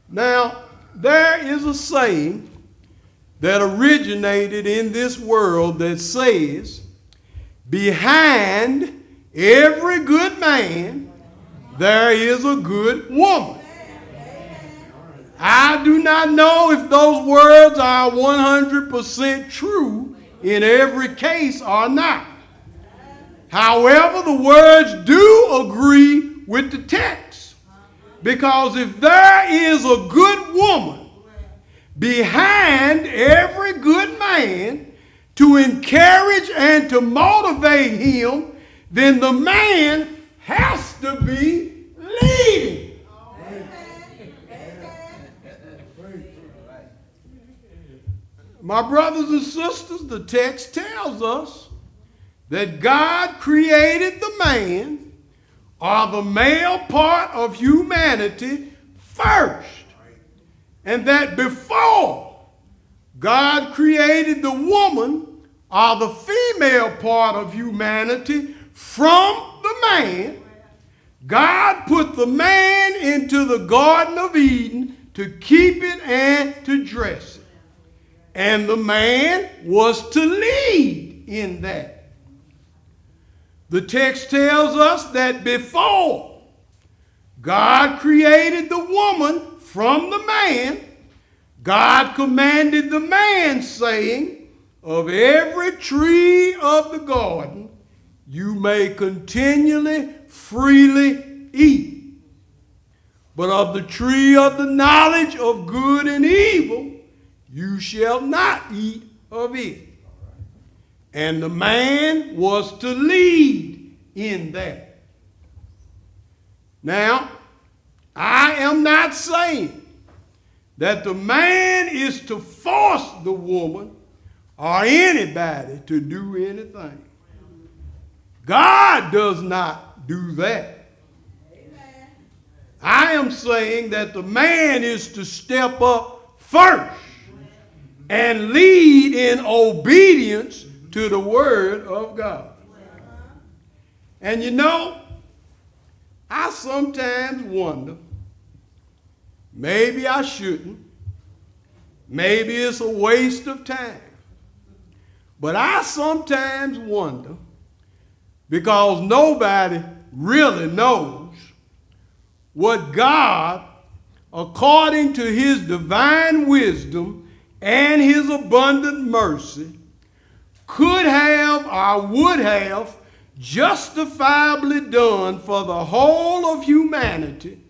Now, there is a saying that originated in this world that says, behind every good man, there is a good woman. I do not know if those words are 100% true in every case or not. However, the words do agree with the text. Because if there is a good woman behind every good man to encourage and to motivate him, then the man has to be leading. My brothers and sisters, the text tells us that God created the man, or the male part of humanity, first. And that before God created the woman, or the female part of humanity, from the man, God put the man into the Garden of Eden to keep it and to dress it. And the man was to lead in that. The text tells us that before God created the woman from the man, God commanded the man, saying, of every tree of the garden you may continually freely eat. But of the tree of the knowledge of good and evil you shall not eat of it. And the man was to lead in that. Now, I am not saying that the man is to force the woman or anybody to do anything. God does not do that. Amen. I am saying that the man is to step up first and lead in obedience to the word of God. And you know, I sometimes wonder, maybe I shouldn't, maybe it's a waste of time, but I sometimes wonder, because nobody really knows what God, according to his divine wisdom and his abundant mercy, could have or would have justifiably done for the whole of humanity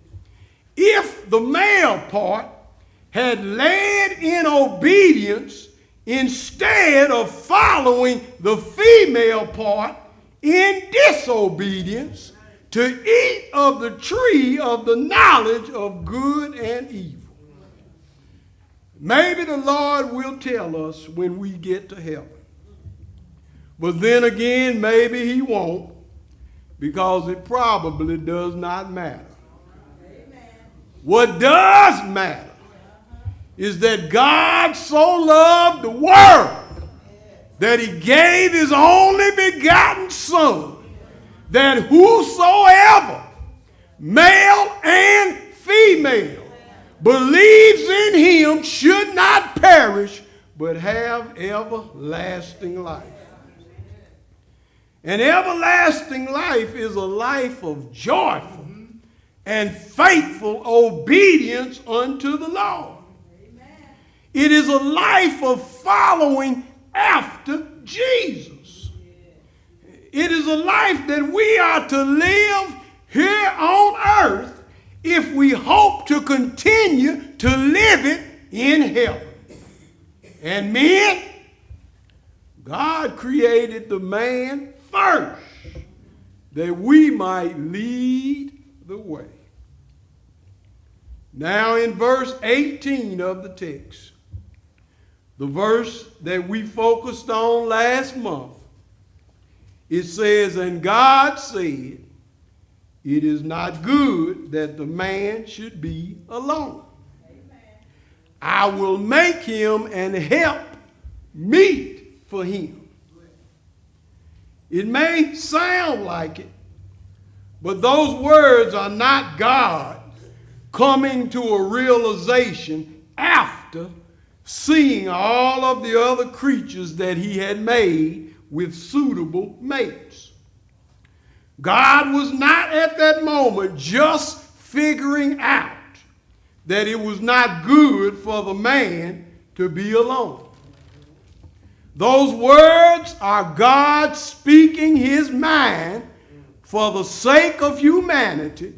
if the male part had led in obedience instead of following the female part in disobedience to eat of the tree of the knowledge of good and evil. Maybe the Lord will tell us when we get to heaven. But then again, maybe he won't, because it probably does not matter. Amen. What does matter is that God so loved the world that he gave his only begotten Son, that whosoever, male and female, believes in him should not perish, but have everlasting life. And everlasting life is a life of joyful and faithful obedience unto the Lord. Amen. It is a life of following after Jesus. It is a life that we are to live here on earth if we hope to continue to live it in heaven. And men, God created the man first, that we might lead the way. Now in verse 18 of the text, the verse that we focused on last month, it says, and God said, it is not good that the man should be alone. Amen. I will make him an help meet for him. It may sound like it, but those words are not God coming to a realization after seeing all of the other creatures that he had made with suitable mates. God was not at that moment just figuring out that it was not good for the man to be alone. Those words are God speaking his mind for the sake of humanity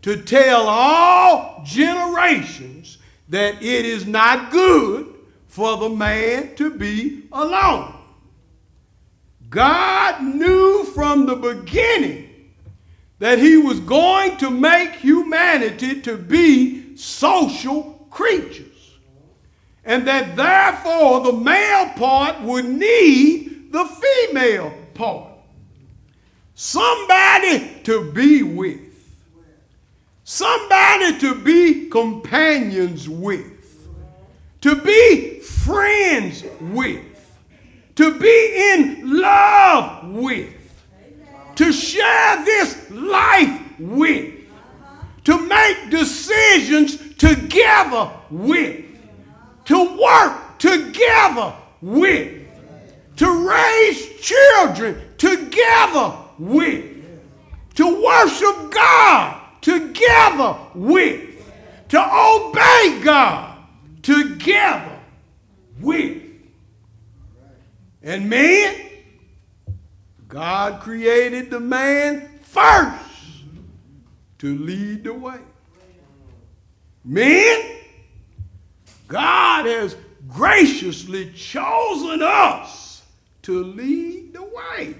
to tell all generations that it is not good for the man to be alone. God knew from the beginning that he was going to make humanity to be social creatures, and that therefore the male part would need the female part. Somebody to be with. Somebody to be companions with. To be friends with. To be in love with. To share this life with. To make decisions together with. To work together with. To raise children together with. To worship God together with. To obey God together with. And man, God created the man first to lead the way. Men, God has graciously chosen us to lead the way.